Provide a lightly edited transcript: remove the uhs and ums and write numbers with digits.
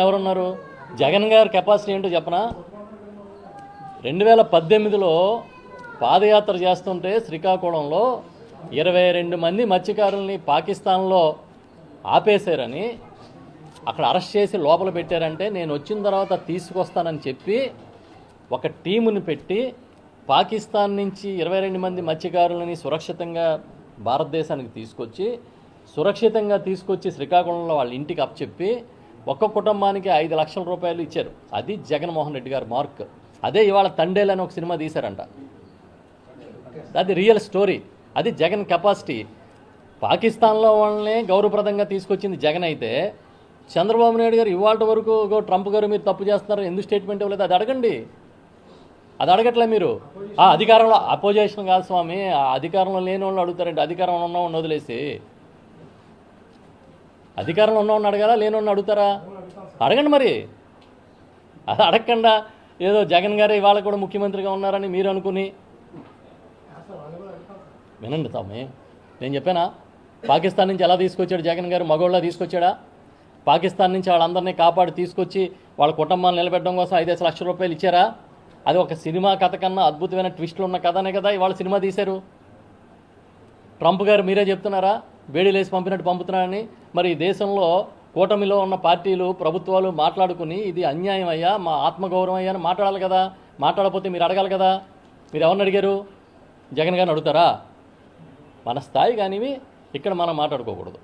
ఎవరున్నారు? జగన్ గారి కెపాసిటీ ఏంటో చెప్పనా? 2018లో పాదయాత్ర చేస్తుంటే శ్రీకాకుళంలో 22 మంది మత్స్యకారుల్ని పాకిస్తాన్లో ఆపేశారని, అక్కడ అరెస్ట్ చేసి లోపల పెట్టారంటే నేను వచ్చిన తర్వాత తీసుకొస్తానని చెప్పి ఒక టీముని పెట్టి పాకిస్తాన్ నుంచి 22 మంది మత్స్యకారులని సురక్షితంగా భారతదేశానికి సురక్షితంగా తీసుకొచ్చి శ్రీకాకుళంలో వాళ్ళ ఇంటికి అప్పచెప్పి ఒక్క కుటుంబానికి 5 లక్షల రూపాయలు ఇచ్చారు. అది జగన్మోహన్ రెడ్డి గారి మార్క్. అదే ఇవాళ తండేలు అని ఒక సినిమా తీశారంట. అది రియల్ స్టోరీ. అది జగన్ కెపాసిటీ. పాకిస్తాన్లో వాళ్ళని గౌరవప్రదంగా తీసుకొచ్చింది జగన్ అయితే, చంద్రబాబు నాయుడు గారు ఇవాళ వరకు ట్రంప్ గారు మీరు తప్పు చేస్తున్నారు, ఎందుకు స్టేట్మెంట్ ఇవ్వలేదు? అది అడగండి. అది అడగట్లే మీరు. ఆ అధికారంలో అపోజిషన్ కాదు స్వామి, ఆ అధికారంలో లేని వాళ్ళు అడుగుతారండి. అధికారంలో ఉన్నవాడిని వదిలేసి అధికారంలో ఉన్నవాడిని అడగాలా, లేనివాడిని అడుగుతారా? అడగండి మరి. అది అడగకుండా ఏదో జగన్ గారు ఇవాళ కూడా ముఖ్యమంత్రిగా ఉన్నారని మీరు అనుకుని వినండి స్వామి. నేను చెప్పానా పాకిస్తాన్ నుంచి ఎలా తీసుకొచ్చాడు జగన్ గారు? మగోళ్ళ తీసుకొచ్చాడా? పాకిస్తాన్ నుంచి వాళ్ళందరినీ కాపాడి తీసుకొచ్చి వాళ్ళ కుటుంబాన్ని నిలబెట్టడం కోసం 5 లక్షల రూపాయలు ఇచ్చారా? అది ఒక సినిమా కథ కన్నా అద్భుతమైన ట్విస్టులు ఉన్న కథనే కదా ఇవాళ సినిమా తీశారు. ట్రంప్ గారు మీరే చెప్తున్నారా వేడిలేసి పంపినట్టు పంపుతున్నారని? మరి దేశంలో కూటమిలో ఉన్న పార్టీలు ప్రభుత్వాలు మాట్లాడుకుని ఇది అన్యాయం అయ్యా, మా ఆత్మగౌరవం అయ్యా అని మాట్లాడాలి కదా. మాట్లాడకపోతే మీరు అడగాలి కదా. మీరు ఎవరిని అడిగారు? జగన్ గారిని అడుగుతారా? మన స్థాయి కానివి ఇక్కడ మనం మాట్లాడుకోకూడదు.